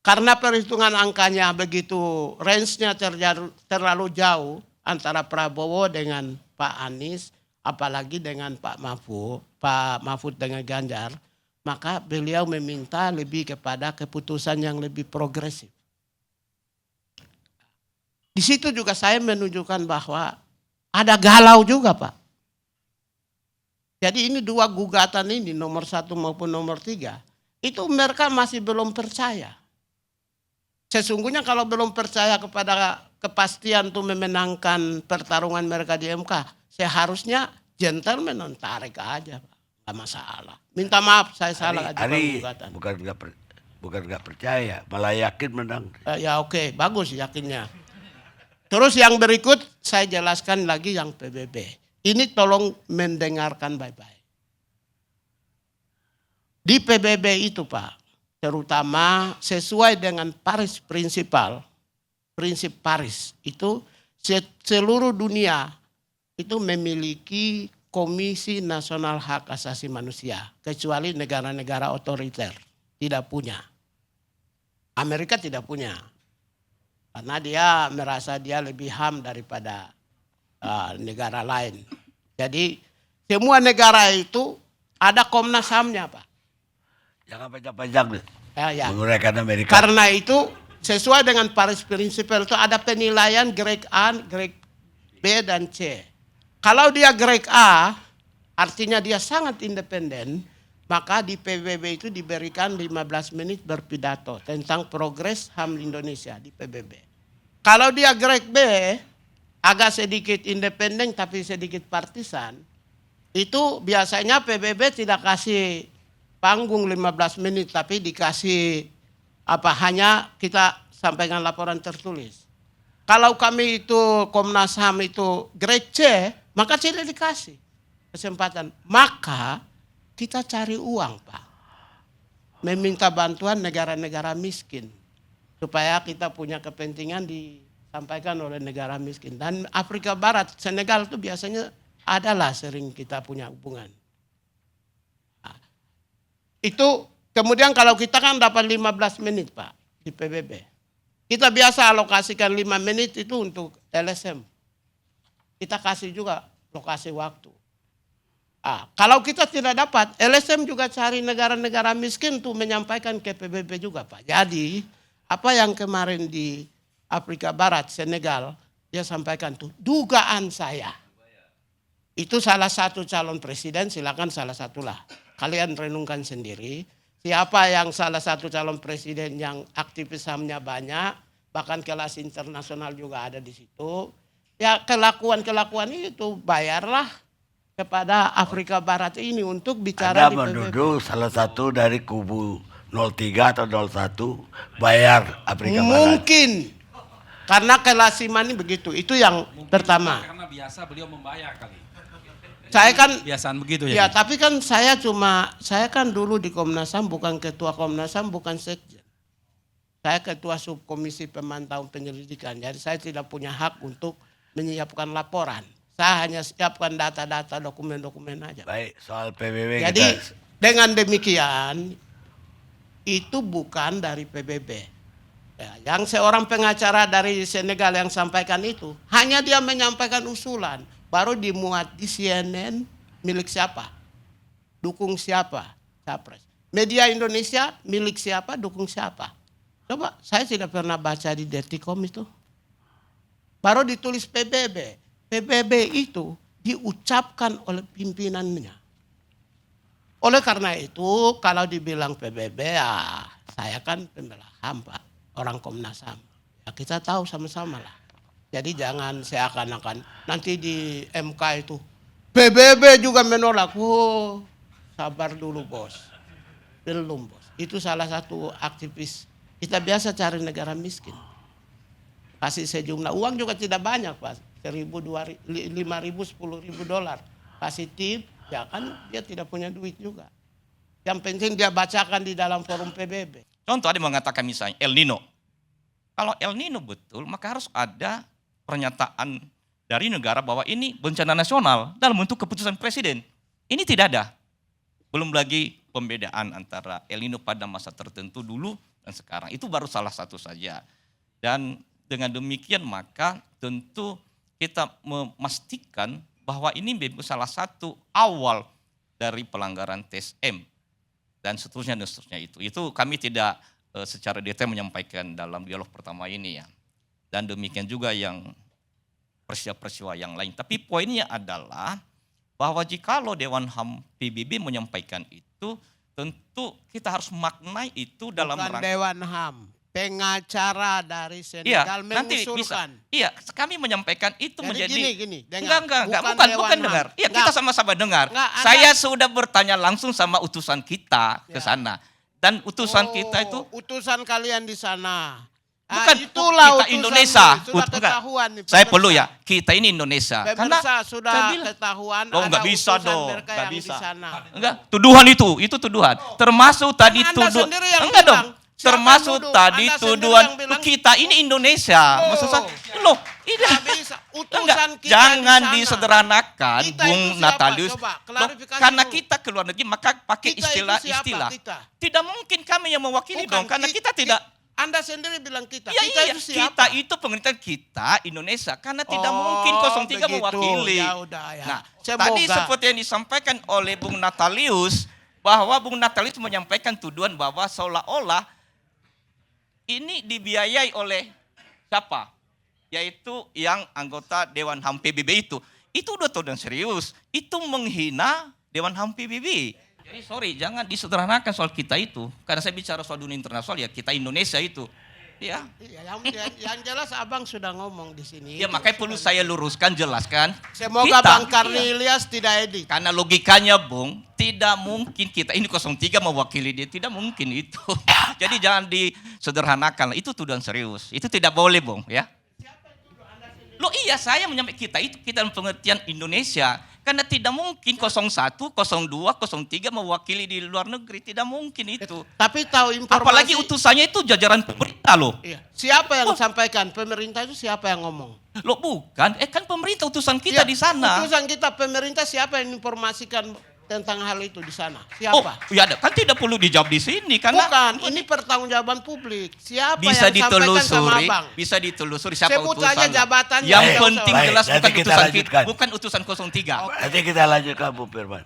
karena perhitungan angkanya begitu range-nya terlalu jauh antara Prabowo dengan Pak Anies, apalagi dengan Pak Mahfud dengan Ganjar, maka beliau meminta lebih kepada keputusan yang lebih progresif. Di situ juga saya menunjukkan bahwa ada galau juga, Pak. Jadi ini dua gugatan ini, nomor 1 maupun nomor 3, itu mereka masih belum percaya. Sesungguhnya kalau belum percaya kepada kepastian untuk memenangkan pertarungan mereka di MK, seharusnya gentleman tarik aja, Pak. Gak masalah. Minta maaf, saya salah ajukan gugatan. Bukan nggak percaya, malah yakin menang. Ya oke, bagus yakinnya. Terus yang berikut saya jelaskan lagi yang PBB. Ini tolong mendengarkan baik-baik. Di PBB itu, Pak, terutama sesuai dengan Paris Principle, prinsip Paris itu seluruh dunia itu memiliki Komisi Nasional Hak Asasi Manusia, kecuali negara-negara otoriter tidak punya. Amerika tidak punya, karena dia merasa dia lebih HAM daripada negara lain. Jadi semua negara itu ada Komnas HAM-nya, Pak. Jangan panjang-panjang deh. Ya. Menggunakan Amerika. Karena itu sesuai dengan Paris Principle itu ada penilaian grade A, grade B dan C. Kalau dia grade A, artinya dia sangat independen, maka di PBB itu diberikan 15 menit berpidato tentang progres HAM Indonesia di PBB. Kalau dia grade B, agak sedikit independen tapi sedikit partisan, itu biasanya PBB tidak kasih panggung 15 menit tapi dikasih hanya kita sampaikan laporan tertulis. Kalau kami itu Komnas HAM itu grade C, maka tidak dikasih kesempatan. Maka kita cari uang, Pak. Meminta bantuan negara-negara miskin supaya kita punya kepentingan disampaikan oleh negara miskin. Dan Afrika Barat, Senegal itu biasanya adalah sering kita punya hubungan. Itu kemudian kalau kita kan dapat 15 menit, Pak, di PBB. Kita biasa alokasikan 5 menit itu untuk LSM. Kita kasih juga lokasi waktu. Kalau kita tidak dapat, LSM juga cari negara-negara miskin untuk menyampaikan ke PBB juga, Pak. Jadi apa yang kemarin di Afrika Barat, Senegal, dia sampaikan tuh dugaan saya. Itu salah satu calon presiden, silakan salah satulah. Kalian renungkan sendiri, siapa yang salah satu calon presiden yang aktivis HAM-nya banyak, bahkan kelas internasional juga ada di situ. Ya kelakuan-kelakuan itu bayarlah kepada Afrika Barat ini untuk bicara di PBB. Anda menuduh salah satu dari kubu 03 atau 01 bayar Afrika Barat. Mungkin. Karena kelasiman ini begitu. Itu yang mungkin pertama. Karena biasa beliau membayar kali. Saya kan biasaan begitu ya. Ya, tapi kan saya kan dulu di Komnas HAM bukan ketua Komnas HAM, bukan sekjen. Saya ketua subkomisi pemantauan penyelidikan. Jadi saya tidak punya hak untuk menyiapkan laporan. Saya hanya siapkan data-data, dokumen-dokumen aja. Baik, soal PBB. Jadi dengan demikian itu bukan dari PBB. Ya, yang seorang pengacara dari Senegal yang sampaikan itu hanya dia menyampaikan usulan. Baru dimuat di CNN milik siapa? Dukung siapa? Capres. Media Indonesia milik siapa? Dukung siapa? Coba, saya tidak pernah baca di Detikom itu. Baru ditulis PBB. PBB itu diucapkan oleh pimpinannya. Oleh karena itu, kalau dibilang PBB, ya saya kan pembela HAM, Pak. Orang Komnas HAM. Ya, kita tahu sama-sama lah. Jadi jangan seakan-akan nanti di MK itu PBB juga menolak. Oh, sabar dulu bos. Belum bos. Itu salah satu aktivis. Kita biasa cari negara miskin. Kasih sejumlah uang juga tidak banyak, Pak. 1.000, 2.000, 5.000, 10.000 dolar. Kasih tip, ya kan dia tidak punya duit juga. Yang penting dia bacakan di dalam forum PBB. Contoh ada mengatakan misalnya El Nino. Kalau El Nino betul, maka harus ada pernyataan dari negara bahwa ini bencana nasional dalam bentuk keputusan presiden. Ini tidak ada. Belum lagi pembedaan antara El Nino pada masa tertentu dulu dan sekarang. Itu baru salah satu saja. Dan dengan demikian maka tentu kita memastikan bahwa ini salah satu awal dari pelanggaran TSM dan seterusnya dan seterusnya itu. Itu kami tidak secara detail menyampaikan dalam dialog pertama ini ya. Dan demikian juga yang peristiwa-peristiwa yang lain. Tapi poinnya adalah bahwa jikalau Dewan HAM PBB menyampaikan itu, tentu kita harus maknai itu dalam Bukan rangka. Dewan HAM, pengacara dari Iya, Senegal nanti bisa. mengusulkan. Iya, kami menyampaikan itu Jadi menjadi gini, dengar. Enggak, Bukan Dewan bukan HAM. dengar. Iya, Enggak. kita sama-sama dengar. Enggak, Saya sudah bertanya langsung sama utusan kita ke Ya. sana. Dan utusan kita itu utusan kalian di sana. bukan itulah kita utusanmu. Indonesia. Sudah Bukan. ketahuan nih, Saya pemirsa. perlu ya, kita ini Indonesia. Karena Pemirsa sudah saya bilang, ketahuan oh, ada nggak bisa utusan dong, mereka nggak yang bisa. di sana. enggak, tuduhan itu tuduhan. Termasuk tadi Anda tuduhan. sendiri yang Enggak bilang. dong. Siapa Termasuk yang nuduh? tadi Anda sendiri tuduhan yang bilang. kita ini Indonesia. Oh. Maksud saya, loh, ini Nggak bisa. Utusan enggak, kita jangan di sana. disederhanakan, Kita Bung itu siapa? Natalius. Coba, Loh, klarifikasi karena dulu. kita keluar negeri maka pakai Kita itu istilah-istilah. siapa kita? Tidak mungkin kami yang mewakili Bukan, dong, karena kita tidak. Anda sendiri bilang kita. Iya, kita iya, itu siapa? kita itu pemerintahan kita Indonesia, karena tidak Oh, mungkin 03 begitu. mewakili. Ya udah, ya. Nah, Semoga. tadi seperti yang disampaikan oleh Bung Natalius, bahwa Bung Natalius menyampaikan tuduhan bahwa seolah-olah ini dibiayai oleh siapa? Yaitu yang anggota Dewan HAM PBB itu. Itu udah tuduhan serius. Itu menghina Dewan HAM PBB. Jadi sorry, jangan disederhanakan soal kita itu. Karena saya bicara soal dunia internasional, ya kita Indonesia itu. Ya, Iya, yang jelas abang sudah ngomong di sini. ya makanya perlu saya luruskan, jelaskan. Semoga Kita, Bang Karni iya. Ilyas tidak edit. Karena logikanya, Bung, tidak mungkin kita ini 03 mewakili dia, tidak mungkin itu. Jadi jangan disederhanakan, itu tuduhan serius. Itu tidak boleh, Bung, ya. Loh iya, saya menyampaikan kita dalam pengertian Indonesia. Karena tidak mungkin 01, 02, 03 mewakili di luar negeri, tidak mungkin itu. Tapi tahu informasi. Apalagi utusannya itu jajaran pemerintah loh. Iya. Siapa yang sampaikan? Pemerintah itu siapa yang ngomong? Loh bukan, kan pemerintah utusan kita Iya, di sana. Utusan kita pemerintah siapa yang informasikan tentang hal itu di sana? Oh, Siapa? ya kan tidak perlu dijawab di sini karena Bukan, ini pertangojaban publik. Siapa bisa yang sampaikan sama ditelusuri, abang? bisa ditelusuri siapa Sebut utusan. saja jabatannya. Yang Tidak penting usah. Baik, jelas nanti bukan kita utusan lanjutkan. bukan utusan 03. Nanti kita lanjutkan Bu Firman.